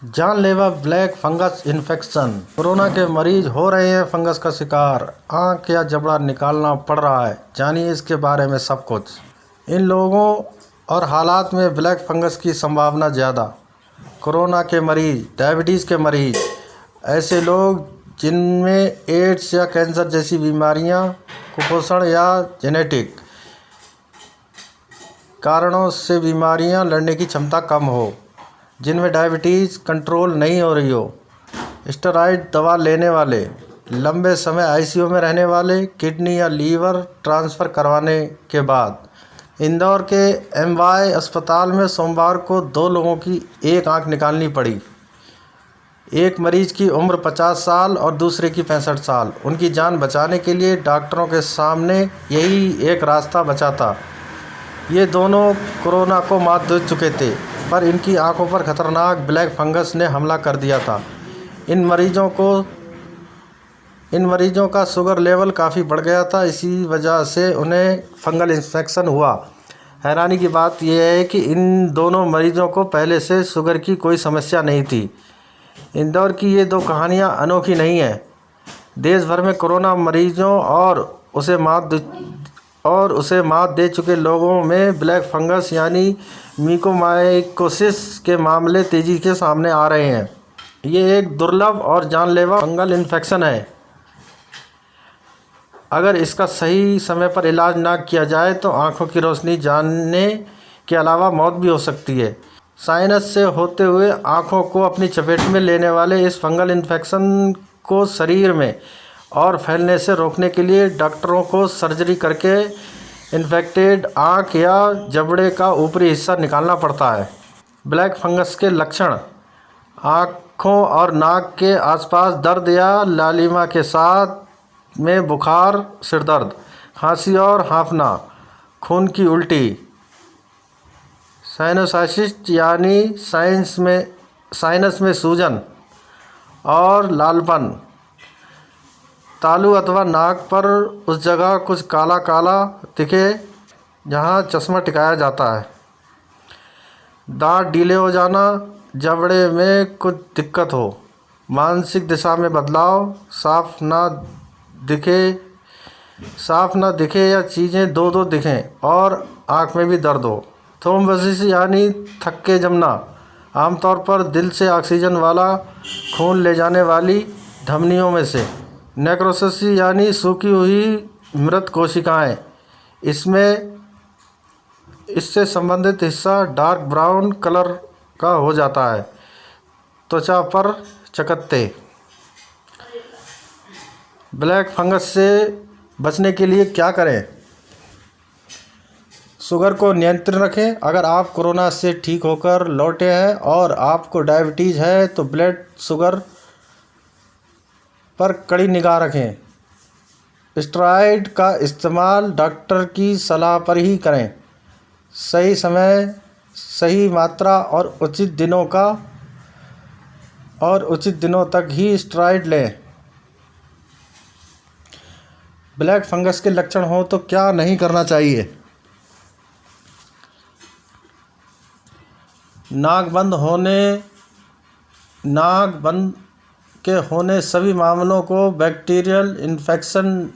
जानलेवा black fungus infection. Corona के मरीज हो रहे हैं फंगस का शिकार। आंख या जबड़ा निकालना पड़ रहा है। जानिए इसके बारे में सब कुछ। इन लोगों और हालात में ब्लैक फंगस की संभावना ज़्यादा। कोरोना के मरीज, डायबिटीज़ के मरीज, ऐसे लोग जिनमें एड्स या कैंसर जैसी बीमारियां, कुपोषण या जेनेटिक कारणों से बीमारियां लड़ने की क्षमता कम हो, जिनमें डायबिटीज़ कंट्रोल नहीं हो रही हो, स्टेरॉइड दवा लेने वाले, लंबे समय आईसीयू में रहने वाले, किडनी या लीवर ट्रांसफ़र करवाने के बाद। इंदौर के एमवाय अस्पताल में सोमवार को 2 लोगों की एक आंख निकालनी पड़ी। एक मरीज की उम्र 50 साल और दूसरे की 65 साल। उनकी जान बचाने के लिए डॉक्टरों के सामने यही एक रास्ता बचा था। ये दोनों कोरोना को मात दे चुके थे, पर इनकी आंखों पर खतरनाक ब्लैक फंगस ने हमला कर दिया था। इन मरीजों का शुगर लेवल काफ़ी बढ़ गया था, इसी वजह से उन्हें फंगल इन्फेक्शन हुआ। हैरानी की बात यह है कि इन दोनों मरीजों को पहले से शुगर की कोई समस्या नहीं थी। इंदौर की ये 2 कहानियाँ अनोखी नहीं हैं। देश भर में कोरोना मरीजों और उसे मात दे चुके लोगों में ब्लैक फंगस यानी म्यूकोमाइकोसिस के मामले तेज़ी के सामने आ रहे हैं। ये एक दुर्लभ और जानलेवा फंगल इन्फेक्शन है। अगर इसका सही समय पर इलाज ना किया जाए तो आँखों की रोशनी जाने के अलावा मौत भी हो सकती है। साइनस से होते हुए आँखों को अपनी चपेट में लेने वाले इस फंगल इन्फेक्शन को शरीर में और फैलने से रोकने के लिए डॉक्टरों को सर्जरी करके इन्फेक्टेड आँख या जबड़े का ऊपरी हिस्सा निकालना पड़ता है। ब्लैक फंगस के लक्षण: आँखों और नाक के आसपास दर्द या लालिमा के साथ में बुखार, सिरदर्द, खांसी और हाँफना, खून की उल्टी, साइनोसाइटिस यानी साइनस में सूजन और लालपन, तालू अथवा नाक पर उस जगह कुछ काला काला दिखे जहां चश्मा टिकाया जाता है, दांत ढीले हो जाना, जबड़े में कुछ दिक्कत हो, मानसिक दिशा में बदलाव, साफ ना दिखे या चीज़ें दो दिखें और आँख में भी दर्द हो, थ्रोम्बोसिस यानी थक्के जमना, आमतौर पर दिल से ऑक्सीजन वाला खून ले जाने वाली धमनियों में से, नेक्रोसिस यानी सूखी हुई मृत कोशिकाएं, इससे संबंधित हिस्सा डार्क ब्राउन कलर का हो जाता है, त्वचा पर चकत्ते। ब्लैक फंगस से बचने के लिए क्या करें? शुगर को नियंत्रित रखें। अगर आप कोरोना से ठीक होकर लौटे हैं और आपको डायबिटीज़ है तो ब्लड शुगर पर कड़ी निगाह रखें। स्टेरॉइड का इस्तेमाल डॉक्टर की सलाह पर ही करें। सही समय, सही मात्रा और उचित दिनों तक ही स्टेरॉइड लें। ब्लैक फंगस के लक्षण हो तो क्या नहीं करना चाहिए? नाक बंद के होने सभी मामलों को बैक्टीरियल इन्फेक्शन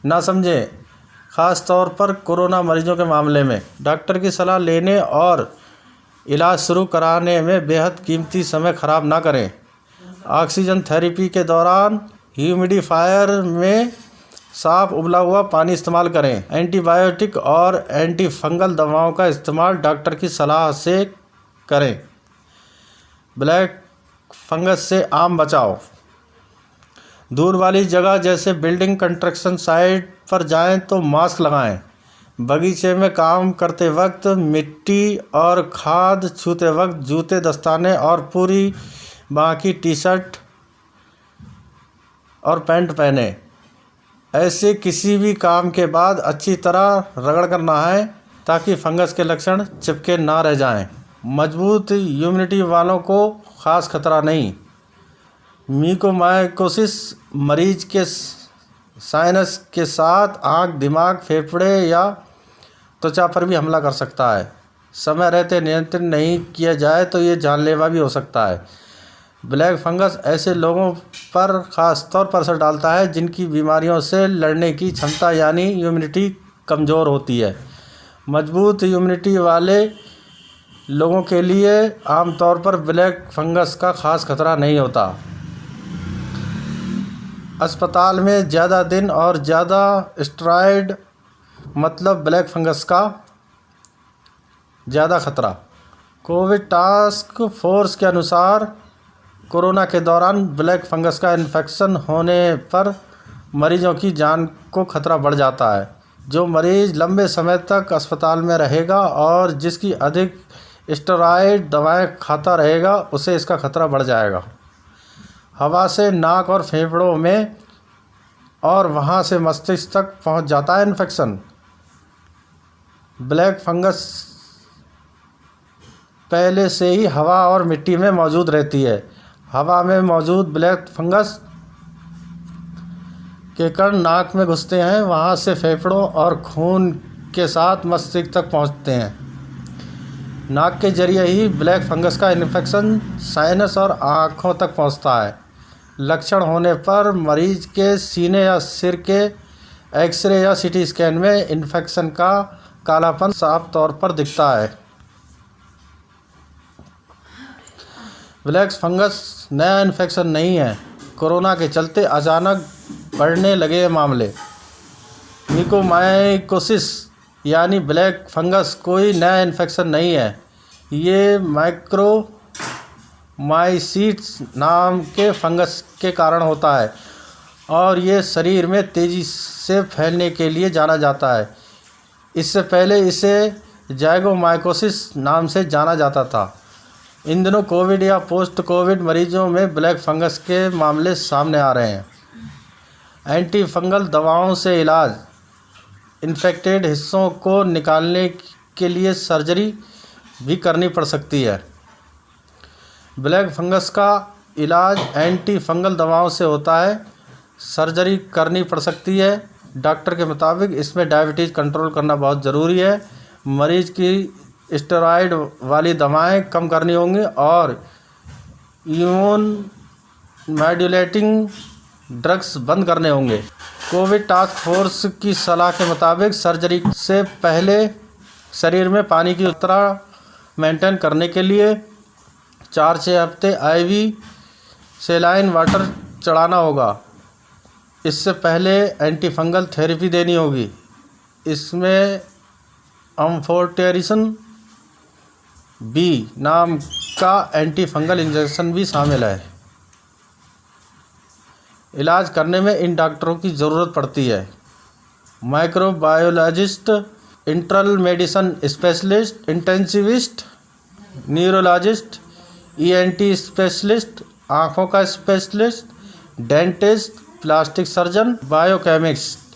ना समझें, ख़ास तौर पर कोरोना मरीजों के मामले में। डॉक्टर की सलाह लेने और इलाज शुरू कराने में बेहद कीमती समय ख़राब ना करें। ऑक्सीजन थेरेपी के दौरान ह्यूमिडिफायर में साफ उबला हुआ पानी इस्तेमाल करें। एंटीबायोटिक और एंटी फंगल दवाओं का इस्तेमाल डॉक्टर की सलाह से करें। ब्लैक फंगस से आम बचाव: दूर वाली जगह जैसे बिल्डिंग कंस्ट्रक्शन साइट पर जाएं तो मास्क लगाएं। बगीचे में काम करते वक्त मिट्टी और खाद छूते वक्त जूते, दस्ताने और पूरी बांह की टी-शर्ट और पैंट पहने। ऐसे किसी भी काम के बाद अच्छी तरह रगड़ कर नहाएं ताकि फंगस के लक्षण चिपके ना रह जाएं। मजबूत इम्यूनिटी वालों को ख़ास खतरा नहीं। म्यूकोमाइकोसिस मरीज के साइनस के साथ आँख, दिमाग, फेफड़े या त्वचा पर भी हमला कर सकता है। समय रहते नियंत्रित नहीं किया जाए तो ये जानलेवा भी हो सकता है। ब्लैक फंगस ऐसे लोगों पर ख़ास तौर पर असर डालता है जिनकी बीमारियों से लड़ने की क्षमता यानी इम्यूनिटी कमज़ोर होती है। मजबूत इम्यूनिटी वाले लोगों के लिए आमतौर पर ब्लैक फंगस का ख़ास खतरा नहीं होता। अस्पताल में ज़्यादा दिन और ज़्यादा स्टेरॉयड मतलब ब्लैक फंगस का ज़्यादा खतरा। कोविड टास्क फोर्स के अनुसार कोरोना के दौरान ब्लैक फंगस का इन्फेक्शन होने पर मरीजों की जान को खतरा बढ़ जाता है। जो मरीज़ लंबे समय तक अस्पताल में रहेगा और जिसकी अधिक स्टेरॉयड दवाएं खाता रहेगा उसे इसका खतरा बढ़ जाएगा। हवा से नाक और फेफड़ों में और वहां से मस्तिष्क तक पहुंच जाता है इन्फेक्शन। ब्लैक फंगस पहले से ही हवा और मिट्टी में मौजूद रहती है। हवा में मौजूद ब्लैक फंगस के कण नाक में घुसते हैं, वहां से फेफड़ों और खून के साथ मस्तिष्क तक पहुंचते हैं। नाक के जरिए ही ब्लैक फंगस का इन्फेक्शन साइनस और आँखों तक पहुंचता है। लक्षण होने पर मरीज के सीने या सिर के एक्सरे या सीटी स्कैन में इन्फेक्शन का कालापन साफ तौर पर दिखता है। ब्लैक फंगस नया इन्फेक्शन नहीं है। कोरोना के चलते अचानक बढ़ने लगे मामले। म्यूकोमाइकोसिस यानी ब्लैक फंगस कोई नया इन्फेक्शन नहीं है। ये माइक्रोमाइसीट्स नाम के फंगस के कारण होता है और ये शरीर में तेज़ी से फैलने के लिए जाना जाता है। इससे पहले इसे जाइगोमाइकोसिस नाम से जाना जाता था। इन दिनों कोविड या पोस्ट कोविड मरीजों में ब्लैक फंगस के मामले सामने आ रहे हैं। एंटी फंगल दवाओं से इलाज। इन्फेक्टेड हिस्सों को निकालने के लिए सर्जरी भी करनी पड़ सकती है। ब्लैक फंगस का इलाज एंटी फंगल दवाओं से होता है। सर्जरी करनी पड़ सकती है। डॉक्टर के मुताबिक इसमें डायबिटीज़ कंट्रोल करना बहुत ज़रूरी है। मरीज की स्टेरॉयड वाली दवाएं कम करनी होंगी और इम्यून मॉड्यूलेटिंग ड्रग्स बंद करने होंगे। कोविड टास्क फोर्स की सलाह के मुताबिक सर्जरी से पहले शरीर में पानी की मात्रा मेंटेन करने के लिए 4-6 हफ्ते IV सेलाइन वाटर चढ़ाना होगा। इससे पहले एंटी फंगल थेरेपी देनी होगी। इसमें एम्फोटेरिसन B नाम का एंटी फंगल इंजेक्शन भी शामिल है। इलाज करने में इन डॉक्टरों की ज़रूरत पड़ती है। Microbiologist, internal medicine specialist, intensivist, neurologist, ENT specialist, आँखों का specialist, dentist, plastic surgeon, biochemist.